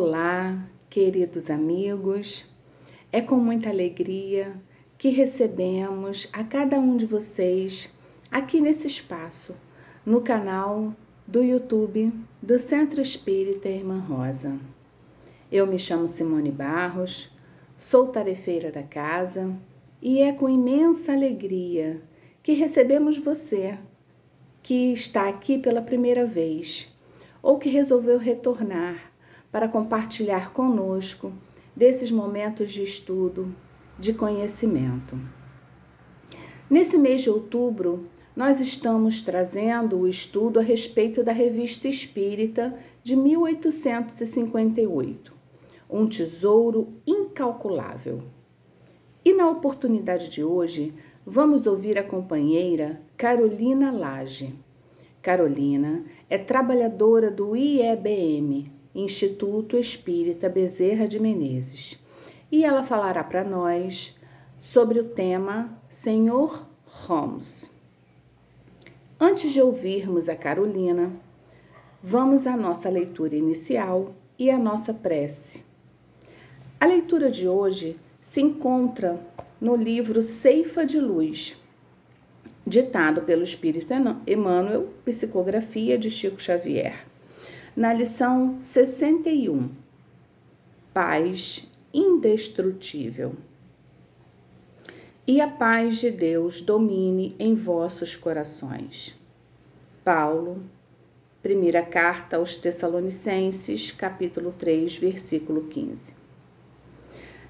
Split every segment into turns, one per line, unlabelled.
Olá, queridos amigos. É com muita alegria que recebemos a cada um de vocês aqui nesse espaço, no canal do YouTube do Centro Espírita Irmã Rosa. Eu me chamo Simone Barros, sou tarefeira da casa e é com imensa alegria que recebemos você que está aqui pela primeira vez ou que resolveu retornar para compartilhar conosco desses momentos de estudo, de conhecimento. Nesse mês de outubro, nós estamos trazendo o estudo a respeito da Revista Espírita de 1858, um tesouro incalculável. E na oportunidade de hoje, vamos ouvir a companheira Carolina Lage. Carolina é trabalhadora do IEBM, Instituto Espírita Bezerra de Menezes, e ela falará para nós sobre o tema Senhor Holmes. Antes de ouvirmos a Carolina, vamos à nossa leitura inicial e à nossa prece. A leitura de hoje se encontra no livro Ceifa de Luz, ditado pelo Espírito Emmanuel, psicografia de Chico Xavier, na lição 61, Paz indestrutível. E a paz de Deus domine em vossos corações. Paulo, primeira carta aos Tessalonicenses, capítulo 3, versículo 15.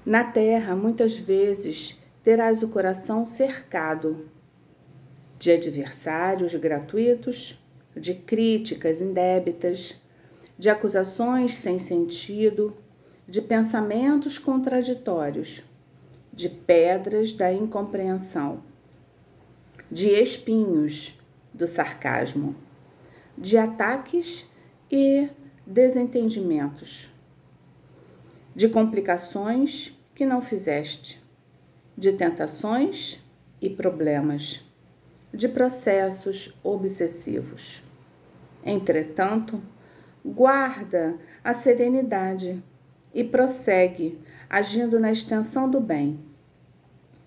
Na terra, muitas vezes, terás o coração cercado de adversários gratuitos, de críticas indébitas, de acusações sem sentido, de pensamentos contraditórios, de pedras da incompreensão, de espinhos do sarcasmo, de ataques e desentendimentos, de complicações que não fizeste, de tentações e problemas, de processos obsessivos. Entretanto, guarda a serenidade e prossegue agindo na extensão do bem,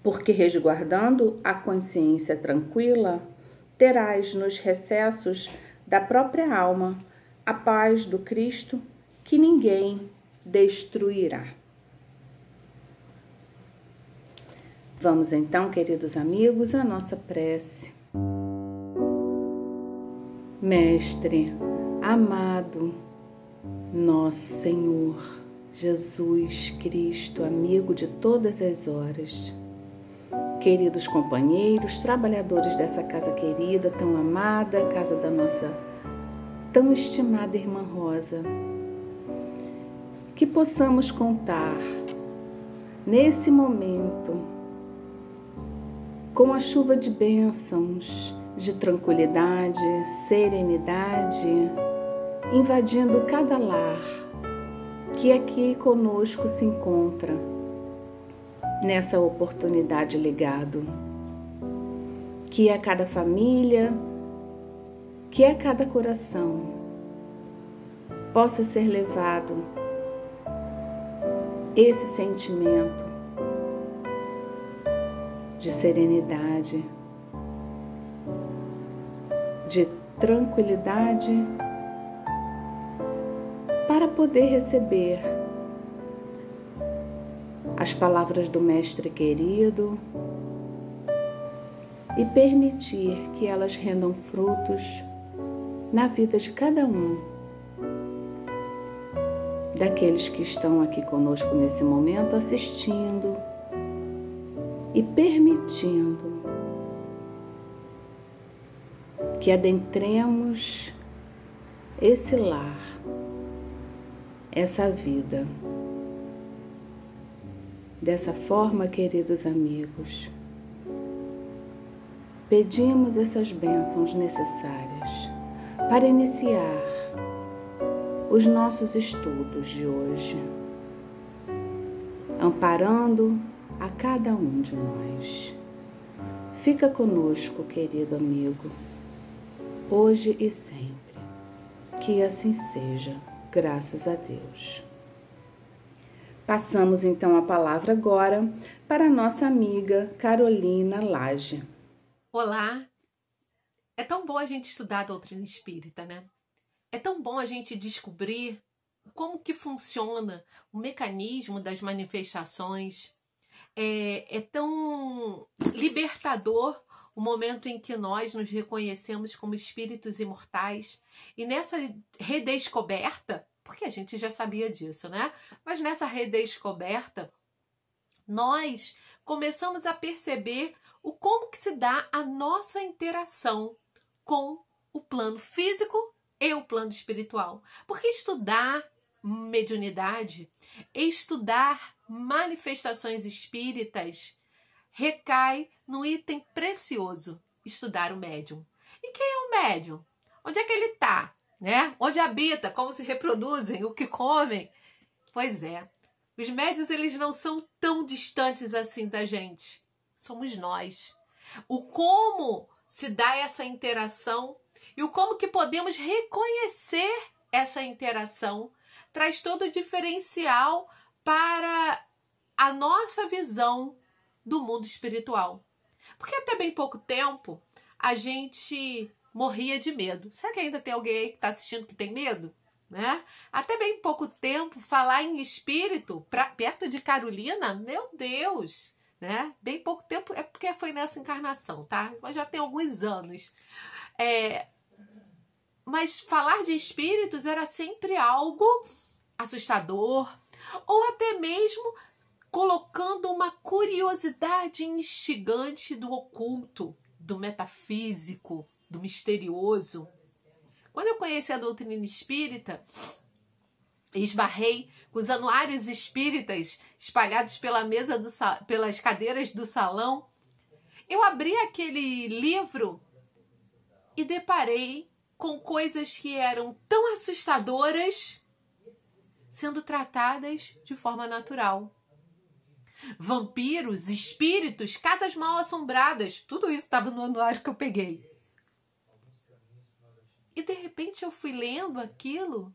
porque resguardando a consciência tranquila, terás nos recessos da própria alma a paz do Cristo que ninguém destruirá. Vamos então, queridos amigos, à nossa prece. Mestre, amado, nosso Senhor, Jesus Cristo, amigo de todas as horas, queridos companheiros, trabalhadores dessa casa querida, tão amada, casa da nossa tão estimada Irmã Rosa, que possamos contar nesse momento com a chuva de bênçãos, de tranquilidade, serenidade, invadindo cada lar que aqui conosco se encontra, nessa oportunidade legado, que é cada família, que é cada coração, possa ser levado esse sentimento de serenidade, de tranquilidade, para poder receber as palavras do Mestre querido e permitir que elas rendam frutos na vida de cada um daqueles que estão aqui conosco nesse momento assistindo e permitindo que adentremos esse lar, essa vida. Dessa forma, queridos amigos, pedimos essas bênçãos necessárias para iniciar os nossos estudos de hoje, amparando a cada um de nós. Fica conosco, querido amigo, hoje e sempre. Que assim seja, graças a Deus. Passamos então a palavra agora para a nossa amiga Carolina Lage.
Olá! É tão bom a gente estudar a doutrina espírita, né? É tão bom a gente descobrir como que funciona o mecanismo das manifestações. É tão libertador o momento em que nós nos reconhecemos como espíritos imortais. E nessa redescoberta, porque a gente já sabia disso, né? Mas nessa redescoberta, nós começamos a perceber o como que se dá a nossa interação com o plano físico e o plano espiritual. Porque estudar mediunidade, estudar manifestações espíritas, recai no item precioso, estudar o médium. E quem é o médium? Onde é que ele está? Né? Onde habita? Como se reproduzem? O que comem? Pois é, os médiuns, eles não são tão distantes assim da gente. Somos nós. O como se dá essa interação e o como que podemos reconhecer essa interação traz todo o diferencial para a nossa visão do mundo espiritual. Porque até bem pouco tempo a gente morria de medo. Será que ainda tem alguém aí que está assistindo que tem medo? Né? Até bem pouco tempo, falar em espírito perto de Carolina, meu Deus, né? Bem pouco tempo, é porque foi nessa encarnação, tá? Mas já tem alguns anos. Mas falar de espíritos era sempre algo assustador, ou até mesmo colocando uma curiosidade instigante do oculto, do metafísico, do misterioso. Quando eu conheci a doutrina espírita, esbarrei com os anuários espíritas espalhados pela mesa pelas cadeiras do salão. Eu abri aquele livro e deparei com coisas que eram tão assustadoras sendo tratadas de forma natural. Vampiros, espíritos, casas mal assombradas, tudo isso estava no anuário que eu peguei. E de repente eu fui lendo aquilo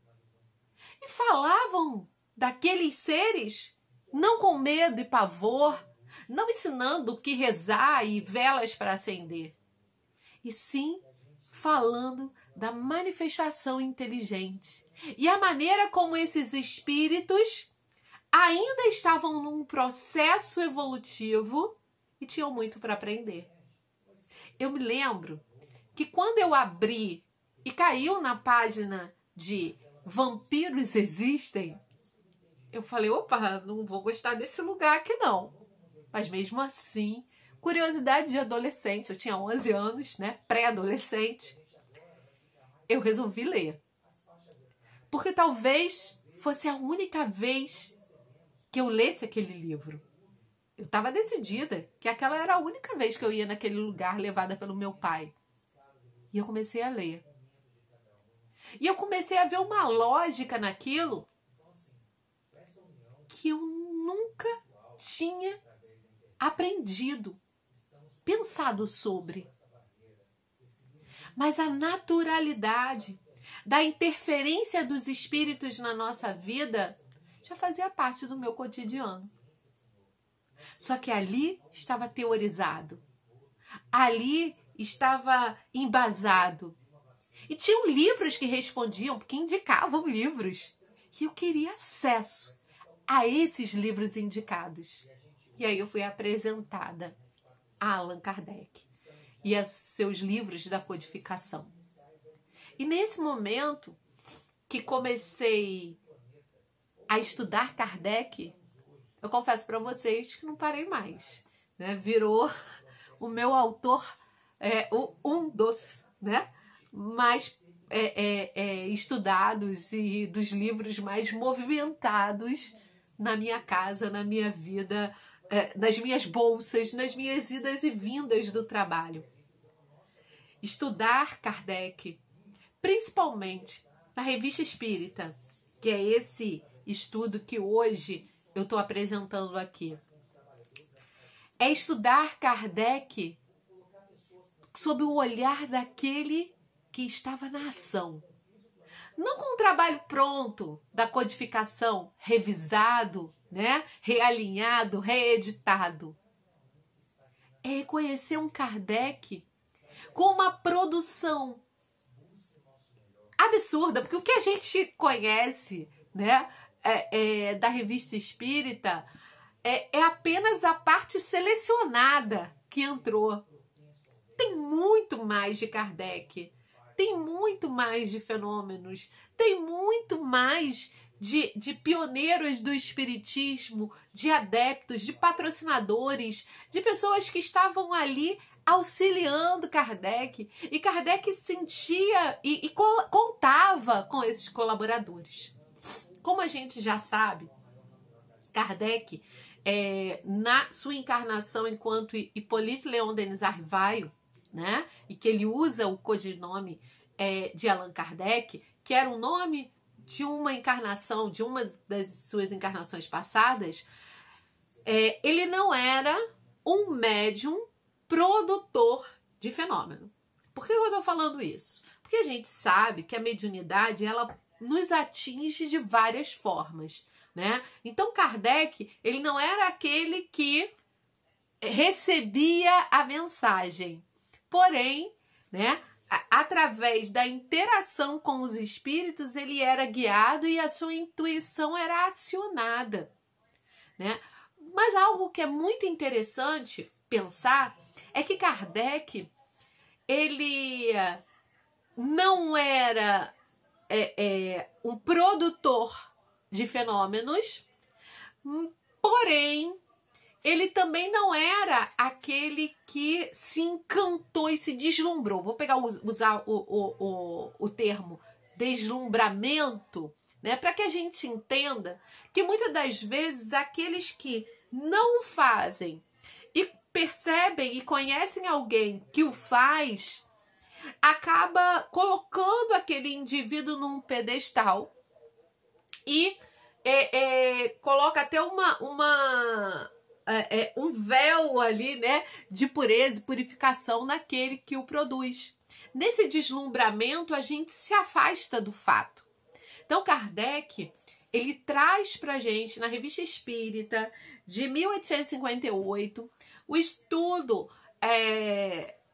e falavam daqueles seres não com medo e pavor, não ensinando o que rezar e velas para acender, e sim falando da manifestação inteligente e a maneira como esses espíritos ainda estavam num processo evolutivo e tinham muito para aprender. Eu me lembro que quando eu abri e caiu na página de Vampiros Existem, eu falei, opa, não vou gostar desse lugar aqui não. Mas mesmo assim, curiosidade de adolescente, eu tinha 11 anos, né, pré-adolescente, eu resolvi ler. Porque talvez fosse a única vez que eu lesse aquele livro. Eu estava decidida que aquela era a única vez que eu ia naquele lugar levada pelo meu pai. E eu comecei a ler. E eu comecei a ver uma lógica naquilo que eu nunca tinha aprendido, pensado sobre. Mas a naturalidade da interferência dos espíritos na nossa vida já fazia parte do meu cotidiano. Só que ali estava teorizado. Ali estava embasado. E tinham livros que respondiam, que indicavam livros. E eu queria acesso a esses livros indicados. E aí eu fui apresentada a Allan Kardec e a seus livros da codificação. E nesse momento que comecei a estudar Kardec, eu confesso para vocês que não parei mais, né? Virou o meu autor, um dos, né, mais estudados e dos livros mais movimentados na minha casa, na minha vida, nas minhas bolsas, nas minhas idas e vindas do trabalho. Estudar Kardec, principalmente na Revista Espírita, que é esse estudo que hoje eu estou apresentando aqui, é estudar Kardec sob o olhar daquele que estava na ação. Não com um trabalho pronto, da codificação, revisado, né, realinhado, reeditado. É reconhecer um Kardec com uma produção absurda, porque o que a gente conhece, né, da Revista Espírita é apenas a parte selecionada que entrou. Tem muito mais de Kardec, tem muito mais de fenômenos, tem muito mais de pioneiros do espiritismo, de adeptos, de patrocinadores, de pessoas que estavam ali auxiliando Kardec. E Kardec sentia e contava com esses colaboradores. Como a gente já sabe, Kardec, na sua encarnação enquanto Hippolyte Léon Denis Arrivaio, né, e que ele usa o codinome de Allan Kardec, que era um nome de uma encarnação, de uma das suas encarnações passadas, ele não era um médium produtor de fenômeno. Por que eu estou falando isso? Porque a gente sabe que a mediunidade, ela nos atinge de várias formas, né? Então Kardec, ele não era aquele que recebia a mensagem, porém, né, através da interação com os espíritos, ele era guiado e a sua intuição era acionada, né? Mas algo que é muito interessante pensar é que Kardec, ele não era um produtor de fenômenos, porém, ele também não era aquele que se encantou e se deslumbrou. Vou usar o termo deslumbramento, né, para que a gente entenda que muitas das vezes aqueles que não o fazem e percebem e conhecem alguém que o faz, acaba colocando aquele indivíduo num pedestal e coloca até um véu ali, né, de pureza e purificação naquele que o produz. Nesse deslumbramento, a gente se afasta do fato. Então, Kardec, ele traz pra gente, na Revista Espírita, de 1858, o estudo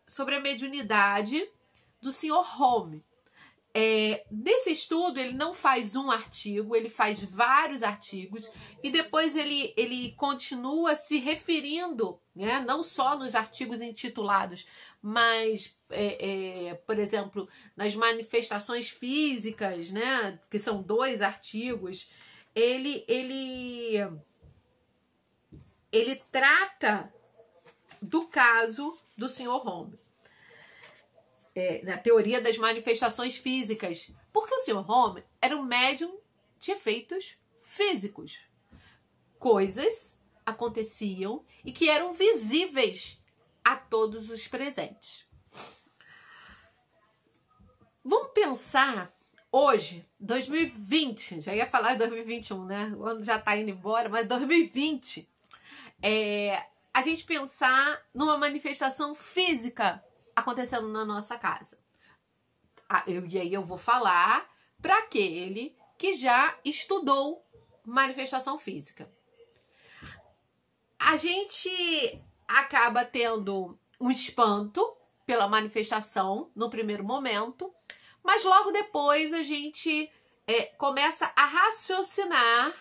sobre a mediunidade do Sr. Home. Nesse estudo, ele não faz um artigo, ele faz vários artigos e depois ele continua se referindo, né, não só nos artigos intitulados, mas, por exemplo, nas manifestações físicas, né, que são 2 artigos, ele trata do caso do Sr. Home. Na teoria das manifestações físicas, porque o Sr. Home era um médium de efeitos físicos. Coisas aconteciam e que eram visíveis a todos os presentes. Vamos pensar hoje, 2020, já ia falar de 2021, né? O ano já está indo embora, mas 2020, a gente pensar numa manifestação física acontecendo na nossa casa. E aí eu vou falar para aquele que já estudou manifestação física. A gente acaba tendo um espanto pela manifestação no primeiro momento, mas logo depois a gente começa a raciocinar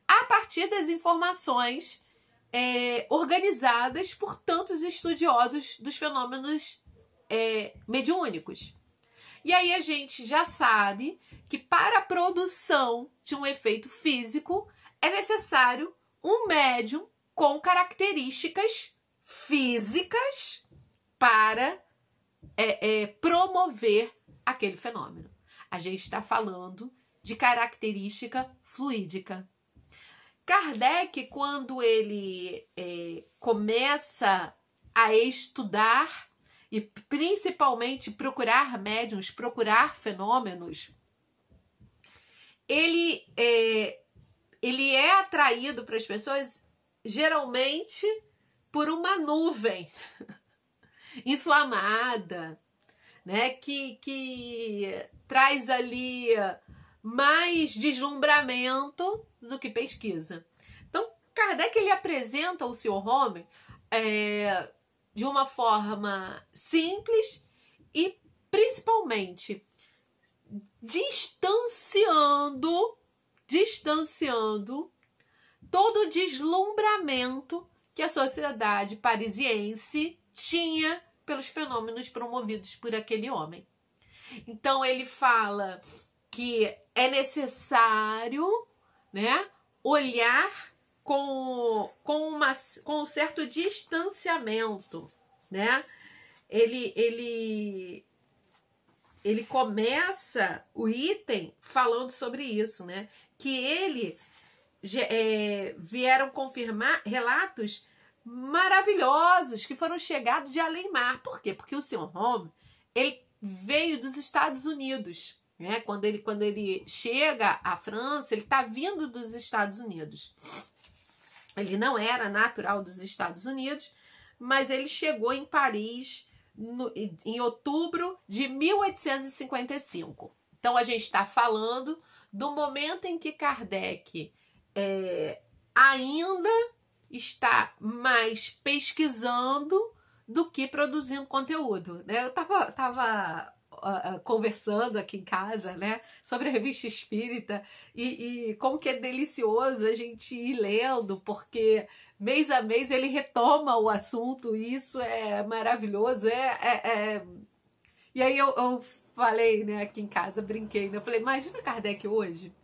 a partir das informações organizadas por tantos estudiosos dos fenômenos mediúnicos. E aí a gente já sabe que para a produção de um efeito físico é necessário um médium com características físicas para promover aquele fenômeno. A gente está falando de característica fluídica. Kardec, quando ele começa a estudar e principalmente procurar médiuns, procurar fenômenos, ele é atraído para as pessoas geralmente por uma nuvem inflamada, né, que traz ali mais deslumbramento do que pesquisa. Então, Kardec ele apresenta o Sr. Home de uma forma simples e principalmente distanciando todo o deslumbramento que a sociedade parisiense tinha pelos fenômenos promovidos por aquele homem. Então ele fala que é necessário, né, olhar com um certo distanciamento, né? Ele começa o item falando sobre isso, né? Que vieram confirmar relatos maravilhosos que foram chegados de além-mar. Por quê? Porque o Sr. Home, ele veio dos Estados Unidos, né? Quando ele chega à França, ele está vindo dos Estados Unidos. Ele não era natural dos Estados Unidos, mas ele chegou em Paris em outubro de 1855. Então, a gente está falando do momento em que Kardec ainda está mais pesquisando do que produzindo conteúdo, né? Eu tava conversando aqui em casa, né, sobre a Revista Espírita e como que é delicioso a gente ir lendo, porque mês a mês ele retoma o assunto e isso é maravilhoso. E aí eu falei, né, aqui em casa, brinquei, né? Eu falei, imagina Kardec hoje,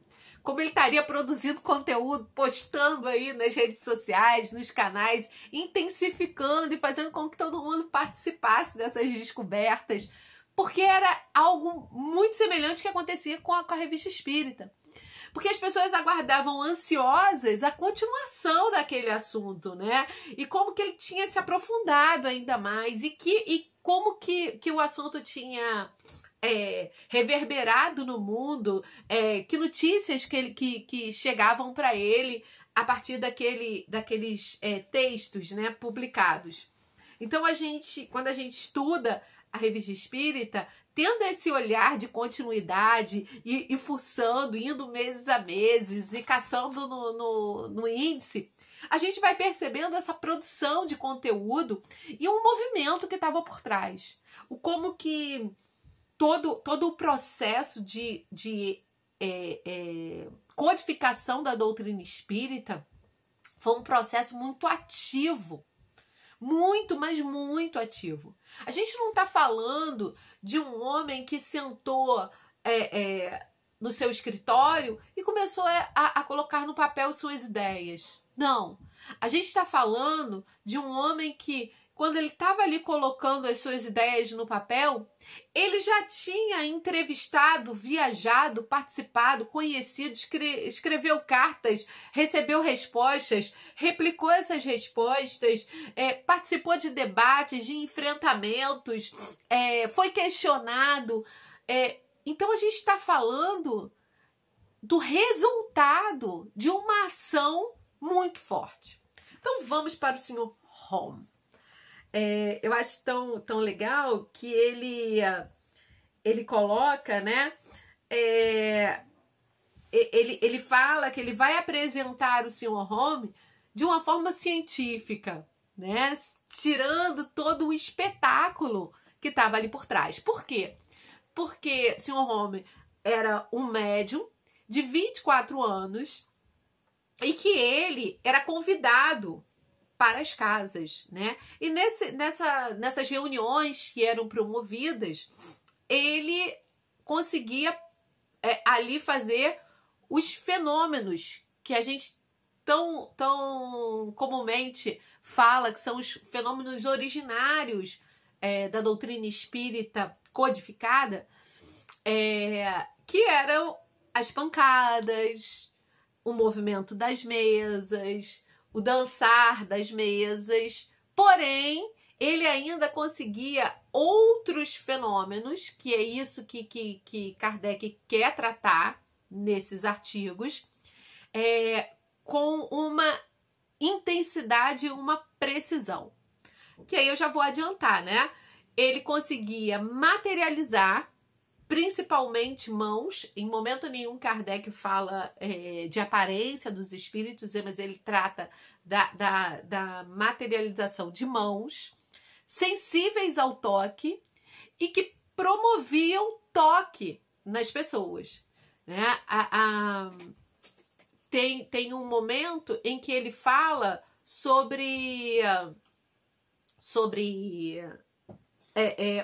como ele estaria produzindo conteúdo, postando aí nas redes sociais, nos canais, intensificando e fazendo com que todo mundo participasse dessas descobertas, porque era algo muito semelhante que acontecia com a Revista Espírita. Porque as pessoas aguardavam ansiosas a continuação daquele assunto, né? E como que ele tinha se aprofundado ainda mais e como que o assunto tinha reverberado no mundo, que notícias que chegavam para ele a partir daqueles textos, né, publicados. Então, quando a gente estuda a Revista Espírita, tendo esse olhar de continuidade e fuçando, indo meses a meses e caçando no índice, a gente vai percebendo essa produção de conteúdo e um movimento que estava por trás. Como que todo o processo de codificação da doutrina espírita foi um processo muito ativo. Muito, mas muito ativo. A gente não está falando de um homem que sentou no seu escritório e começou a colocar no papel suas ideias. Não. A gente está falando de um homem que, quando ele estava ali colocando as suas ideias no papel, ele já tinha entrevistado, viajado, participado, conhecido, escreveu cartas, recebeu respostas, replicou essas respostas, participou de debates, de enfrentamentos, foi questionado. Então a gente está falando do resultado de uma ação muito forte. Então vamos para o Sr. Home. Eu acho tão legal que ele coloca, né? Ele fala que ele vai apresentar o Sr. Home de uma forma científica, né? Tirando todo o espetáculo que estava ali por trás. Por quê? Porque o Sr. Home era um médium de 24 anos e que ele era convidado para as casas, né? E nessas reuniões que eram promovidas, ele conseguia ali fazer os fenômenos que a gente tão comumente fala, que são os fenômenos originários da doutrina espírita codificada, que eram as pancadas, o movimento das mesas, o dançar das mesas, porém, ele ainda conseguia outros fenômenos, que é isso que Kardec quer tratar nesses artigos, com uma intensidade e uma precisão. Que aí eu já vou adiantar, né? Ele conseguia materializar principalmente mãos. Em momento nenhum Kardec fala de aparência dos espíritos, mas ele trata da materialização de mãos, sensíveis ao toque e que promoviam toque nas pessoas, né? Tem um momento em que ele fala sobre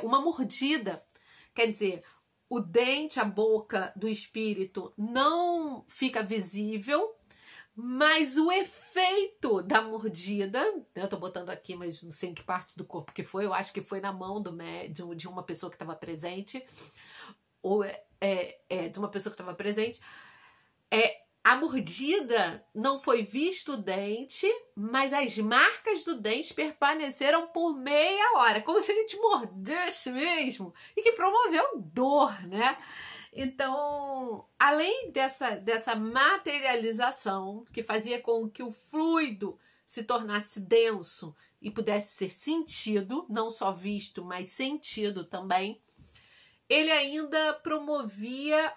uma mordida. Quer dizer, o dente, a boca do espírito não fica visível, mas o efeito da mordida, eu tô botando aqui, mas não sei em que parte do corpo que foi, eu acho que foi na mão do médium, de uma pessoa que estava presente, ou de uma pessoa que estava presente, a mordida não foi visto o dente, mas as marcas do dente permaneceram por meia hora, como se a gente mordesse mesmo, e que promoveu dor, né? Então, além dessa materialização que fazia com que o fluido se tornasse denso e pudesse ser sentido, não só visto, mas sentido também, ele ainda promovia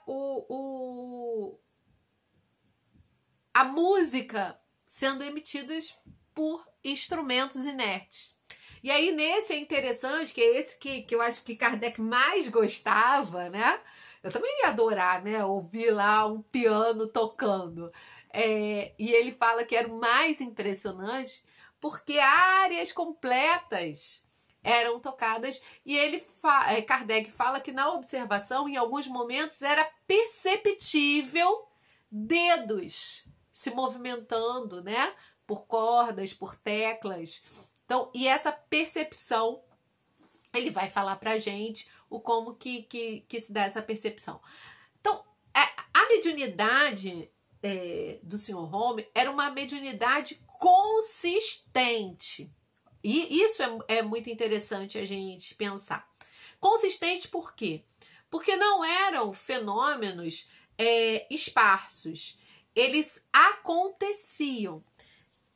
a música sendo emitidas por instrumentos inertes. E aí nesse é interessante, que é esse que eu acho que Kardec mais gostava, né? Eu também ia adorar, né? Ouvir lá um piano tocando. E ele fala que era o mais impressionante porque áreas completas eram tocadas, e Kardec fala que na observação, em alguns momentos, era perceptível dedos se movimentando, né? Por cordas, por teclas. Então, e essa percepção, ele vai falar pra gente como que se dá essa percepção. Então, a mediunidade do Sr. Home era uma mediunidade consistente. E isso é muito interessante a gente pensar. Consistente por quê? Porque não eram fenômenos esparsos. Eles aconteciam.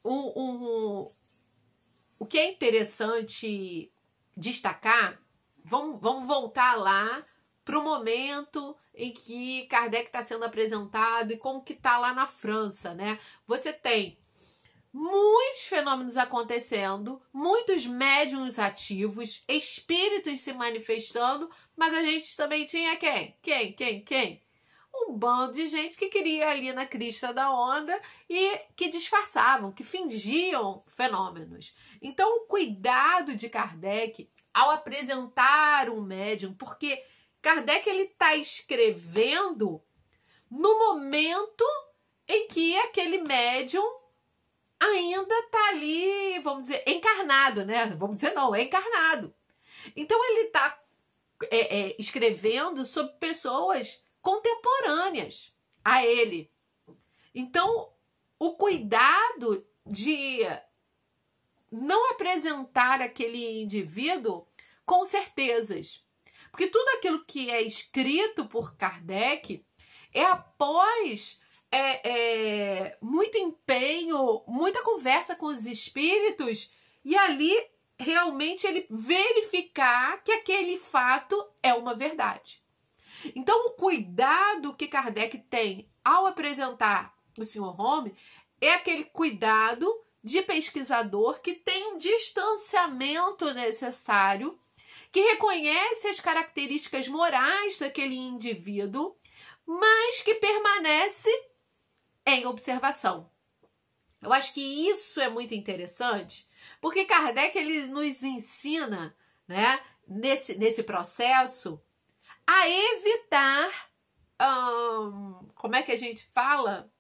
O que é interessante destacar, vamos voltar lá para o momento em que Kardec está sendo apresentado e como que está lá na França, né? Você tem muitos fenômenos acontecendo, muitos médiuns ativos, espíritos se manifestando, mas a gente também tinha quem? Um bando de gente que queria ali na crista da onda e que disfarçavam, que fingiam fenômenos. Então, o cuidado de Kardec ao apresentar um médium, porque Kardec ele está escrevendo no momento em que aquele médium ainda está ali, vamos dizer, encarnado, né? Vamos dizer não, é encarnado. Então, ele está escrevendo sobre pessoas contemporâneas a ele. Então, o cuidado de não apresentar aquele indivíduo com certezas. Porque tudo aquilo que é escrito por Kardec é após muito empenho, muita conversa com os espíritos, e ali realmente ele verificar que aquele fato é uma verdade. Então, o cuidado que Kardec tem ao apresentar o Sr. Home é aquele cuidado de pesquisador que tem um distanciamento necessário, que reconhece as características morais daquele indivíduo, mas que permanece em observação. Eu acho que isso é muito interessante, porque Kardec ele nos ensina, né, nesse processo, a evitar, como é que a gente fala?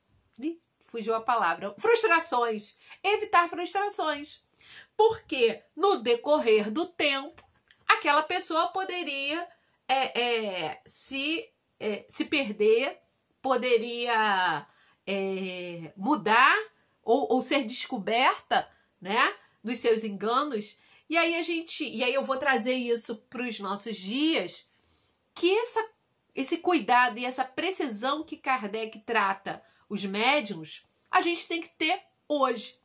Fugiu a palavra. Frustrações. Evitar frustrações. Porque no decorrer do tempo, aquela pessoa poderia se perder, poderia mudar ou ser descoberta, né, dos seus enganos. E aí eu vou trazer isso para os nossos dias, que esse cuidado e essa precisão que Kardec trata os médiuns, a gente tem que ter hoje.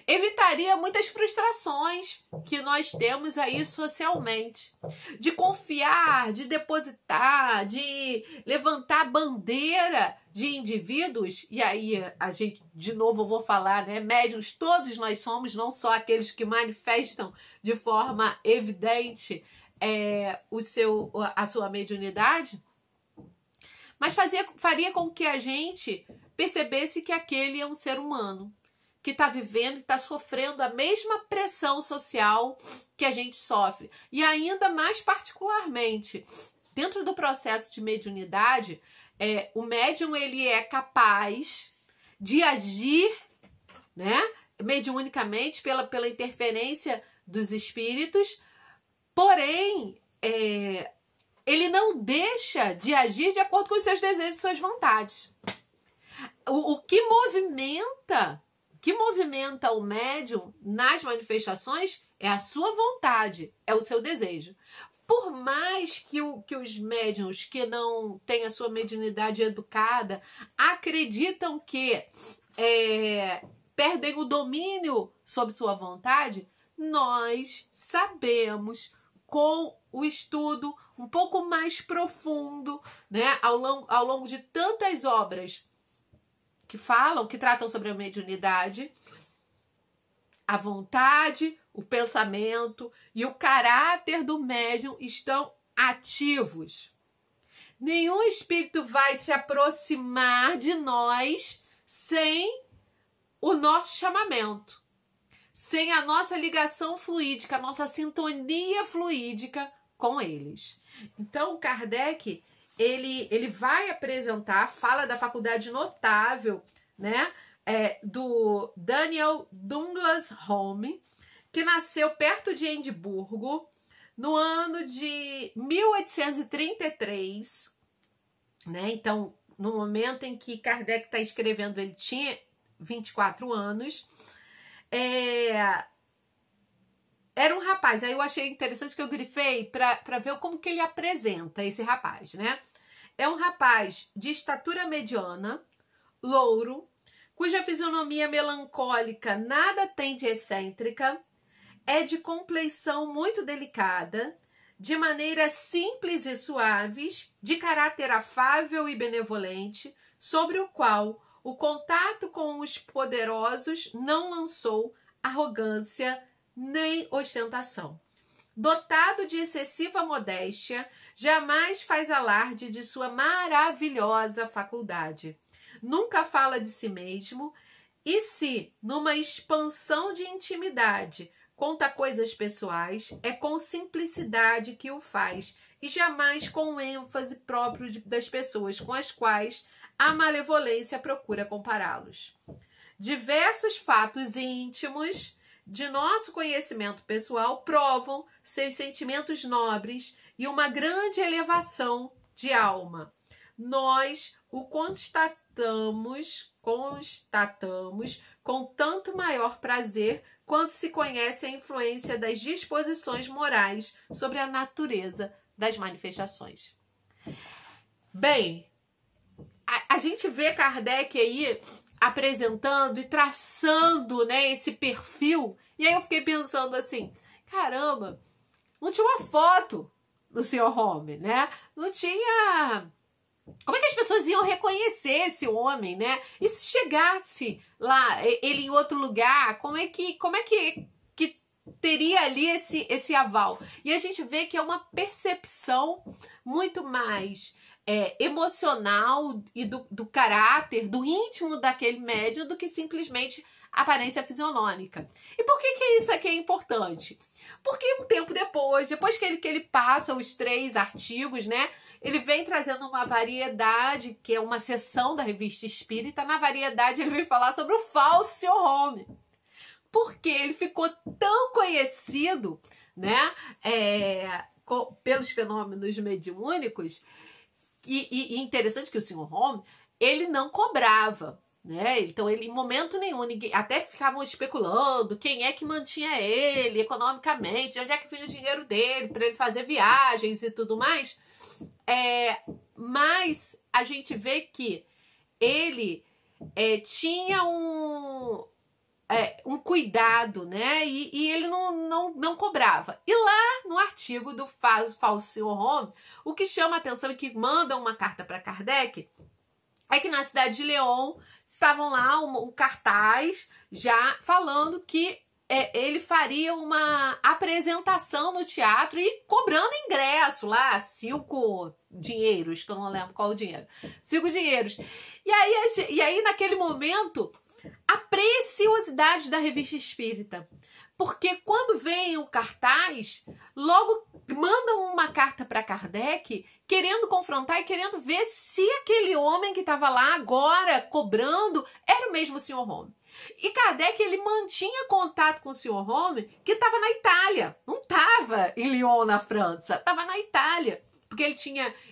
Evitaria muitas frustrações que nós temos aí socialmente. De confiar, de depositar, de levantar bandeira de indivíduos. E aí, a gente, de novo, eu vou falar, né? Médiuns, todos nós somos, não só aqueles que manifestam de forma evidente a sua mediunidade. Mas faria com que a gente percebesse que aquele é um ser humano que está vivendo e está sofrendo a mesma pressão social que a gente sofre. E ainda mais particularmente, dentro do processo de mediunidade, o médium ele é capaz de agir, né, mediunicamente pela interferência dos espíritos, porém, ele não deixa de agir de acordo com os seus desejos e suas vontades. O que movimenta o médium nas manifestações é a sua vontade, é o seu desejo. Por mais que os médiuns que não têm a sua mediunidade educada acreditam que perdem o domínio sobre sua vontade, nós sabemos, com o estudo um pouco mais profundo, né, ao longo de tantas obras que tratam sobre a mediunidade, a vontade, o pensamento e o caráter do médium estão ativos. Nenhum espírito vai se aproximar de nós sem o nosso chamamento, sem a nossa ligação fluídica, a nossa sintonia fluídica com eles. Então, Kardec, ele vai apresentar, fala da faculdade notável, né, do Daniel Douglas Home, que nasceu perto de Edimburgo no ano de 1833, né? Então, no momento em que Kardec está escrevendo, ele tinha 24 anos. Era um rapaz, aí eu achei interessante que eu grifei para ver como que ele apresenta esse rapaz, né? É um rapaz de estatura mediana, louro, cuja fisionomia melancólica nada tem de excêntrica, é de compleição muito delicada, de maneiras simples e suaves, de caráter afável e benevolente, sobre o qual o contato com os poderosos não lançou arrogância nem ostentação. Dotado de excessiva modéstia, jamais faz alarde de sua maravilhosa faculdade. Nunca fala de si mesmo e se, numa expansão de intimidade, conta coisas pessoais, é com simplicidade que o faz e jamais com ênfase próprio das pessoas com as quais a malevolência procura compará-los. Diversos fatos íntimos de nosso conhecimento pessoal provam seus sentimentos nobres e uma grande elevação de alma. Nós o constatamos com tanto maior prazer quanto se conhece a influência das disposições morais sobre a natureza das manifestações. Bem, a gente vê Kardec aí apresentando e traçando, né, esse perfil. E aí eu fiquei pensando assim, caramba, não tinha uma foto do Sr. Home, né? Não tinha... Como é que as pessoas iam reconhecer esse homem, né? E se chegasse lá, ele em outro lugar, como é que teria ali esse aval? E a gente vê que é uma percepção muito mais emocional e do caráter, do íntimo daquele médium, do que simplesmente aparência fisionômica. E por que isso aqui é importante? Porque um tempo depois que ele passa os 3 artigos, né, ele vem trazendo uma variedade, que é uma seção da Revista Espírita. Na variedade ele vem falar sobre o falso Sr. Home. Porque ele ficou tão conhecido, né, pelos fenômenos mediúnicos. E interessante que o Sr. Home, ele não cobrava, né? Então, ele, em momento nenhum, até ficavam especulando quem é que mantinha ele economicamente, de onde é que vinha o dinheiro dele para ele fazer viagens e tudo mais. Mas a gente vê que ele tinha um cuidado, né? E ele não cobrava. E lá no artigo do Falso Sr. Home, o que chama a atenção e que manda uma carta para Kardec é que na cidade de Lyon estavam lá um cartaz já falando que ele faria uma apresentação no teatro e cobrando ingresso lá, 5 dinheiros, que eu não lembro qual o dinheiro, 5 dinheiros. E aí naquele momento, a preciosidade da revista espírita. Porque quando vem o cartaz, logo mandam uma carta para Kardec querendo confrontar e querendo ver se aquele homem que estava lá agora cobrando era o mesmo Sr. Home. E Kardec, ele mantinha contato com o Sr. Home, que estava na Itália. Não estava em Lyon, na França, estava na Itália. Porque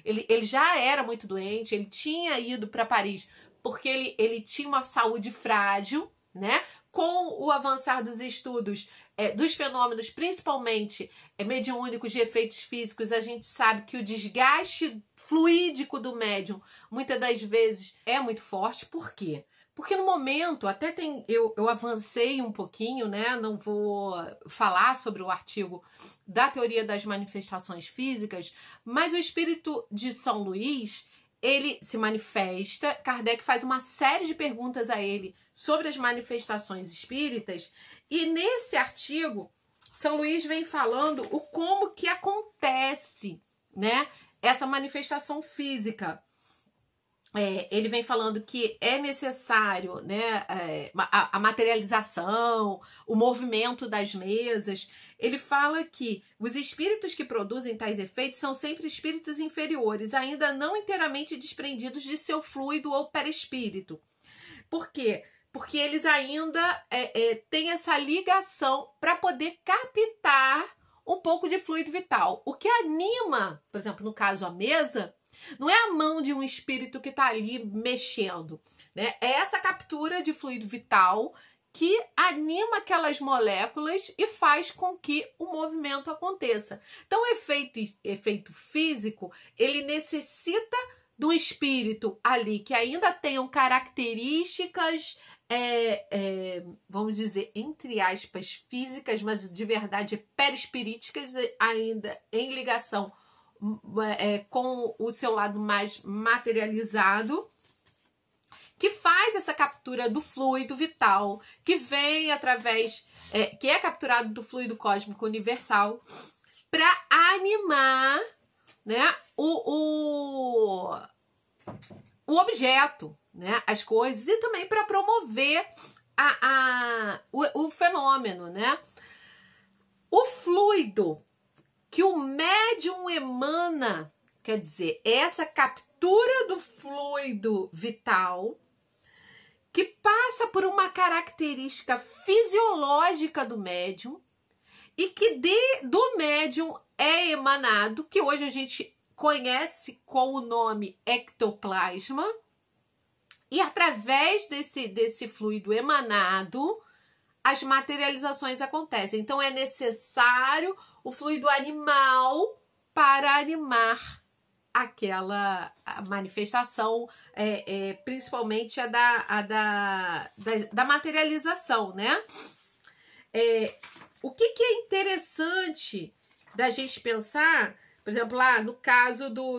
ele já era muito doente, ele tinha ido para Paris porque ele tinha uma saúde frágil, né? Com o avançar dos estudos dos fenômenos, principalmente mediúnicos de efeitos físicos, a gente sabe que o desgaste fluídico do médium, muitas das vezes, é muito forte. Por quê? Porque no momento, até eu avancei um pouquinho, né? Não vou falar sobre o artigo da teoria das manifestações físicas, mas o espírito de São Luís, ele se manifesta, Kardec faz uma série de perguntas a ele sobre as manifestações espíritas, e nesse artigo, São Luís vem falando o como que acontece, né, essa manifestação física. Ele vem falando que é necessário, né, a materialização, o movimento das mesas. Ele fala que os espíritos que produzem tais efeitos são sempre espíritos inferiores, ainda não inteiramente desprendidos de seu fluido ou perispírito. Por quê? Porque eles ainda têm essa ligação para poder captar um pouco de fluido vital. O que anima, por exemplo, no caso a mesa, não é a mão de um espírito que está ali mexendo, né? É essa captura de fluido vital que anima aquelas moléculas e faz com que o movimento aconteça. Então, o efeito físico, ele necessita do espírito ali que ainda tenham características, vamos dizer, entre aspas, físicas, mas de verdade perispiríticas, ainda em ligação com o seu lado mais materializado, que faz essa captura do fluido vital, que vem através, que é capturado do fluido cósmico universal, para animar, né, o objeto, né, as coisas, e também para promover o fenômeno, né? O fluido que o médium emana, quer dizer, essa captura do fluido vital, que passa por uma característica fisiológica do médium e que do médium é emanado, que hoje a gente conhece com o nome ectoplasma, e através desse fluido emanado, as materializações acontecem. Então, é necessário o fluido animal para animar aquela manifestação, principalmente a da materialização, né? O que é interessante da gente pensar, por exemplo, lá no caso do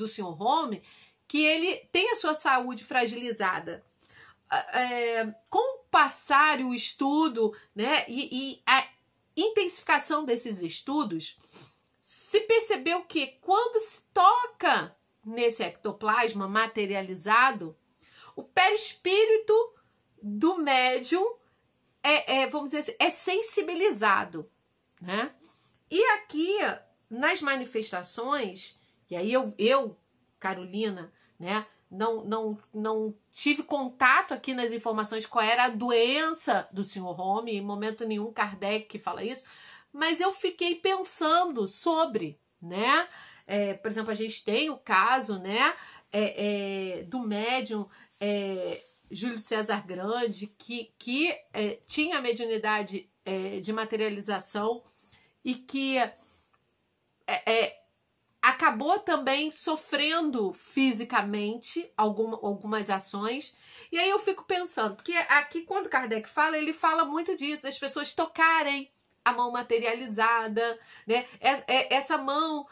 Sr. Home, que ele tem a sua saúde fragilizada. Com o passar e o estudo, né, e a intensificação desses estudos, se percebeu que quando se toca nesse ectoplasma materializado, o perispírito do médium vamos dizer assim, é sensibilizado, né? E aqui, nas manifestações, e aí eu Carolina, né, não tive contato aqui nas informações qual era a doença do Sr. Home, em momento nenhum Kardec fala isso, mas eu fiquei pensando sobre, né? Por exemplo, a gente tem o caso, né, do médium Júlio César Grande, que tinha mediunidade de materialização e que acabou também sofrendo fisicamente algumas ações. E aí eu fico pensando, porque aqui quando Kardec fala, ele fala muito disso, das pessoas tocarem a mão materializada, né? Essa mão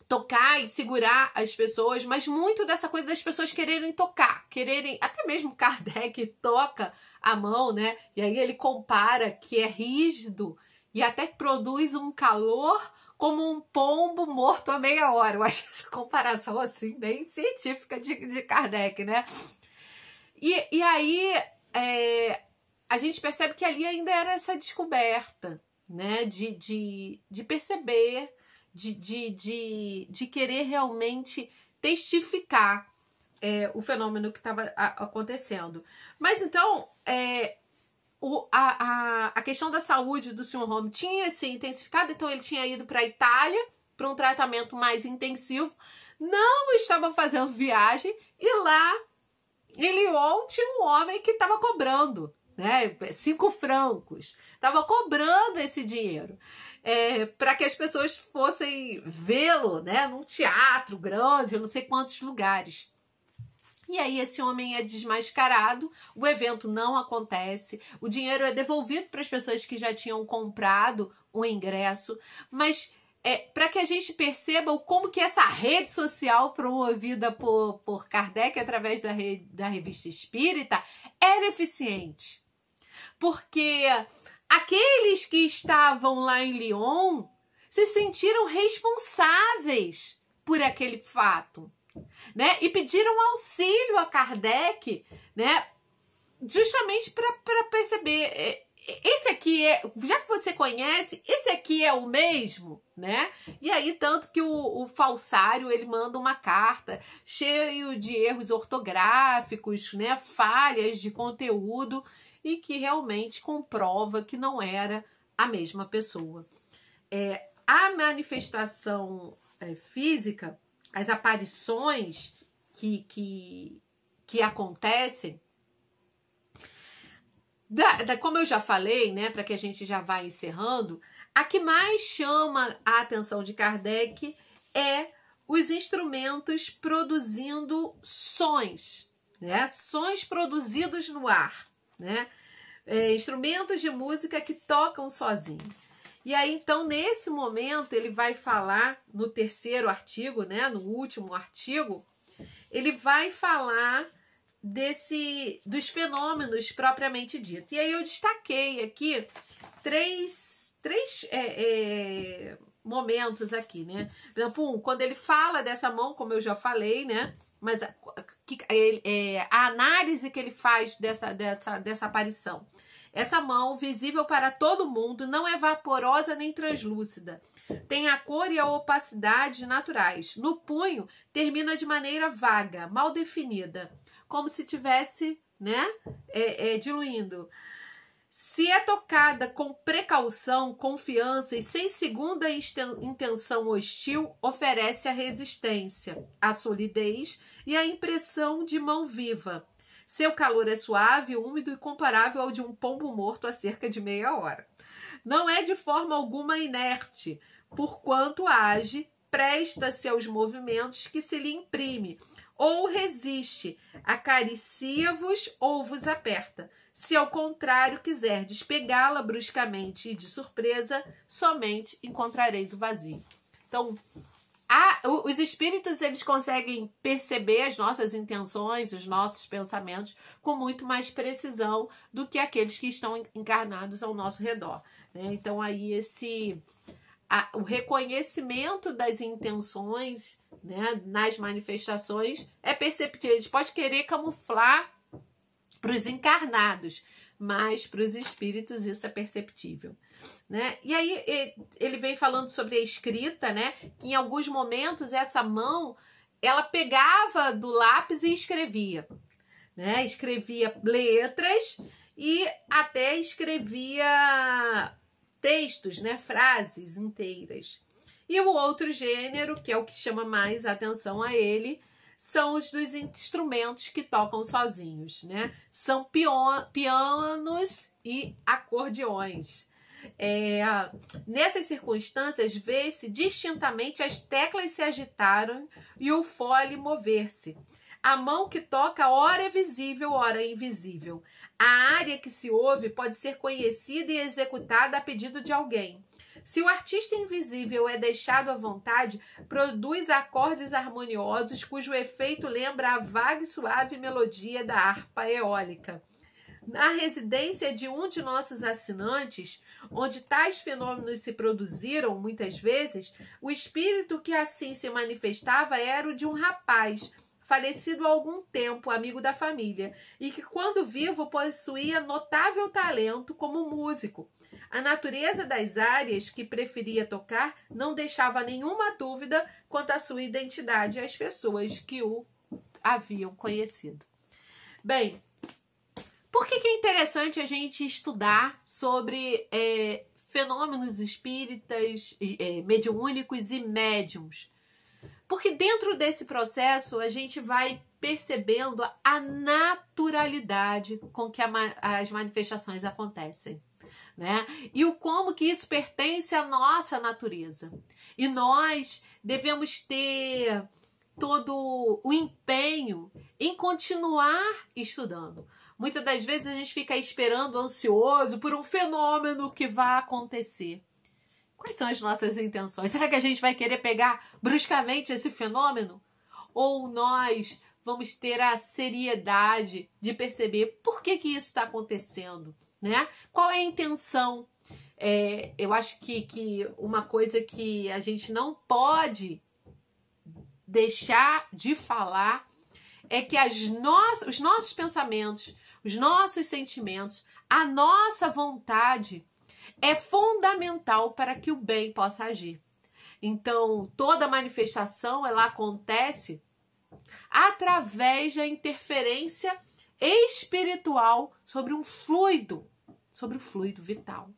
tocar e segurar as pessoas, mas muito dessa coisa das pessoas quererem tocar, até mesmo Kardec toca a mão, né? E aí ele compara que é rígido e até produz um calor como um pombo morto a meia hora. Eu acho essa comparação assim bem científica de Kardec, né? E aí a gente percebe que ali ainda era essa descoberta, né? De perceber, de querer realmente testificar o fenômeno que estava acontecendo. Mas então, a questão da saúde do Sr. Home tinha se intensificado, então ele tinha ido para a Itália para um tratamento mais intensivo, não estava fazendo viagem, e lá em Lyon tinha um homem que estava cobrando, né, 5 francos, estava cobrando esse dinheiro para que as pessoas fossem vê-lo, né, num teatro grande, eu não sei quantos lugares. E aí esse homem é desmascarado, o evento não acontece, o dinheiro é devolvido para as pessoas que já tinham comprado o ingresso, mas para que a gente perceba como que essa rede social promovida por Kardec através da Revista Espírita era eficiente. Porque aqueles que estavam lá em Lyon se sentiram responsáveis por aquele fato, né? E pediram auxílio a Kardec, né? Justamente para perceber, esse aqui já que você conhece, esse aqui é o mesmo, né? E aí tanto que o falsário, ele manda uma carta cheio de erros ortográficos, né? Falhas de conteúdo, e que realmente comprova que não era a mesma pessoa. A manifestação física, as aparições que acontecem, como eu já falei, né, para que a gente já vá encerrando, a que mais chama a atenção de Kardec é os instrumentos produzindo sons, né, sons produzidos no ar, né, instrumentos de música que tocam sozinho. E aí, então, nesse momento, ele vai falar no 3º artigo, né, no último artigo, ele vai falar dos fenômenos propriamente dito. E aí eu destaquei aqui três momentos aqui, né? Por exemplo, quando ele fala dessa mão, como eu já falei, né? Mas a análise que ele faz dessa aparição. Essa mão, visível para todo mundo, não é vaporosa nem translúcida. Tem a cor e a opacidade naturais. No punho, termina de maneira vaga, mal definida, como se tivesse, né, diluindo. Se é tocada com precaução, confiança e sem segunda intenção hostil, oferece a resistência, a solidez e a impressão de mão viva. Seu calor é suave, úmido e comparável ao de um pombo morto há cerca de meia hora. Não é de forma alguma inerte, porquanto age, presta-se aos movimentos que se lhe imprime, ou resiste, acaricia-vos ou vos aperta. Se ao contrário quiser despegá-la bruscamente e de surpresa, somente encontrareis o vazio. Então, os espíritos, eles conseguem perceber as nossas intenções, os nossos pensamentos com muito mais precisão do que aqueles que estão encarnados ao nosso redor, né? Então aí o reconhecimento das intenções, né, nas manifestações é perceptível. A gente pode querer camuflar para os encarnados, mas para os espíritos isso é perceptível, né? E aí ele vem falando sobre a escrita, né? Que em alguns momentos essa mão, ela pegava do lápis e escrevia, né? Escrevia letras e até escrevia textos, né? Frases inteiras. E o outro gênero, que é o que chama mais atenção a ele, são os dos instrumentos que tocam sozinhos, né? São pianos e acordeões. Nessas circunstâncias, vê-se distintamente as teclas se agitaram e o fole mover-se. A mão que toca, ora é visível, ora é invisível. A área que se ouve pode ser conhecida e executada a pedido de alguém. Se o artista invisível é deixado à vontade, produz acordes harmoniosos cujo efeito lembra a vaga e suave melodia da harpa eólica. Na residência de um de nossos assinantes, onde tais fenômenos se produziram muitas vezes, o espírito que assim se manifestava era o de um rapaz, falecido há algum tempo, amigo da família, e que, quando vivo, possuía notável talento como músico. A natureza das áreas que preferia tocar não deixava nenhuma dúvida quanto à sua identidade e às pessoas que o haviam conhecido. Bem, por que é interessante a gente estudar sobre fenômenos espíritas, mediúnicos e médiums? Porque dentro desse processo a gente vai percebendo a naturalidade com que as manifestações acontecem, né? E o como que isso pertence à nossa natureza. E nós devemos ter todo o empenho em continuar estudando. Muitas das vezes a gente fica esperando, ansioso por um fenômeno que vai acontecer. Quais são as nossas intenções? Será que a gente vai querer pegar bruscamente esse fenômeno? Ou nós vamos ter a seriedade de perceber por que isso está acontecendo, né? Qual é a intenção? Eu acho que uma coisa que a gente não pode deixar de falar é que os nossos pensamentos, os nossos sentimentos, a nossa vontade é fundamental para que o bem possa agir. Então, toda manifestação ela acontece através da interferência espiritual sobre um fluido, sobre o fluido vital.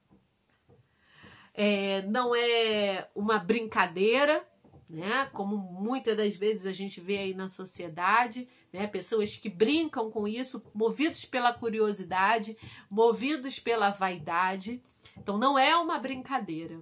Não é uma brincadeira, né? Como muitas das vezes a gente vê aí na sociedade, né? Pessoas que brincam com isso, movidos pela curiosidade, movidos pela vaidade. Então não é uma brincadeira,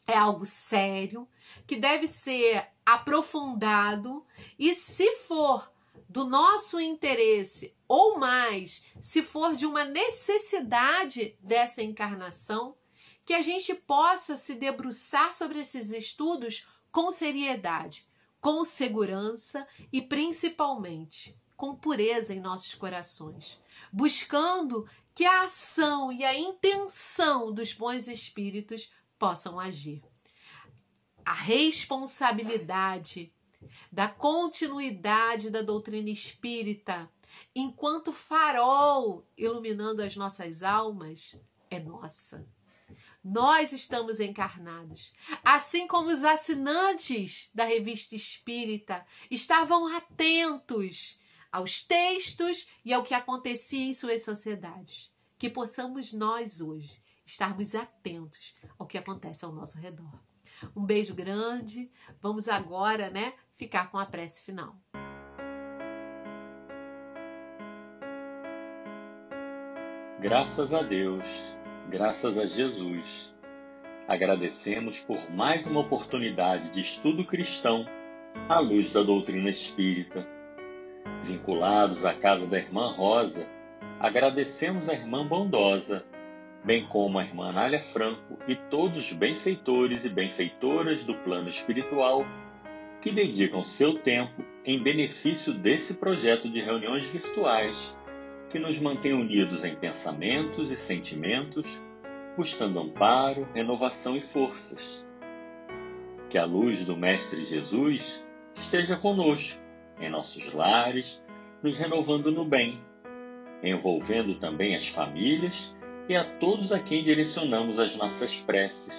é algo sério que deve ser aprofundado e, se for do nosso interesse ou mais, se for de uma necessidade dessa encarnação, que a gente possa se debruçar sobre esses estudos com seriedade, com segurança e principalmente com pureza em nossos corações, buscando que a ação e a intenção dos bons espíritos possam agir. A responsabilidade da continuidade da doutrina espírita, enquanto farol iluminando as nossas almas, é nossa. Nós estamos encarnados, assim como os assinantes da Revista Espírita estavam atentos aos textos e ao que acontecia em suas sociedades. Que possamos nós hoje estarmos atentos ao que acontece ao nosso redor. Um beijo grande. Vamos agora, ficar com a prece final.
Graças a Deus, graças a Jesus, agradecemos por mais uma oportunidade de estudo cristão à luz da doutrina espírita. Vinculados à casa da irmã Rosa, agradecemos a irmã Bondosa, bem como a irmã Anália Franco e todos os benfeitores e benfeitoras do plano espiritual que dedicam seu tempo em benefício desse projeto de reuniões virtuais que nos mantém unidos em pensamentos e sentimentos, buscando amparo, renovação e forças. Que a luz do Mestre Jesus esteja conosco, em nossos lares, nos renovando no bem, envolvendo também as famílias e a todos a quem direcionamos as nossas preces.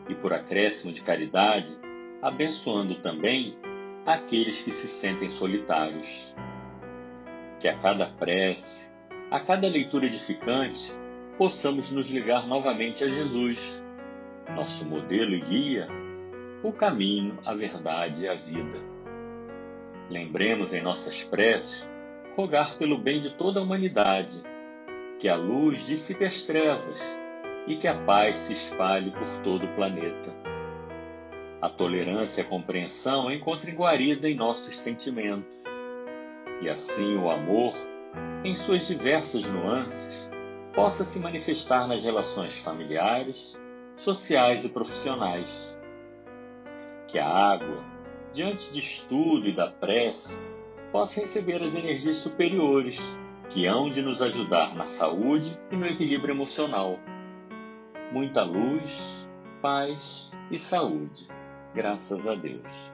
E por acréscimo de caridade, abençoando também aqueles que se sentem solitários. Que a cada prece, a cada leitura edificante, possamos nos ligar novamente a Jesus, nosso modelo e guia, o caminho, a verdade e a vida. Lembremos em nossas preces rogar pelo bem de toda a humanidade, que a luz dissipe as trevas e que a paz se espalhe por todo o planeta. A tolerância e a compreensão encontrem guarida em nossos sentimentos, e assim o amor, em suas diversas nuances, possa se manifestar nas relações familiares, sociais e profissionais. Que a água, diante de estudo e da prece, possa receber as energias superiores que hão de nos ajudar na saúde e no equilíbrio emocional. Muita luz, paz e saúde. Graças a Deus.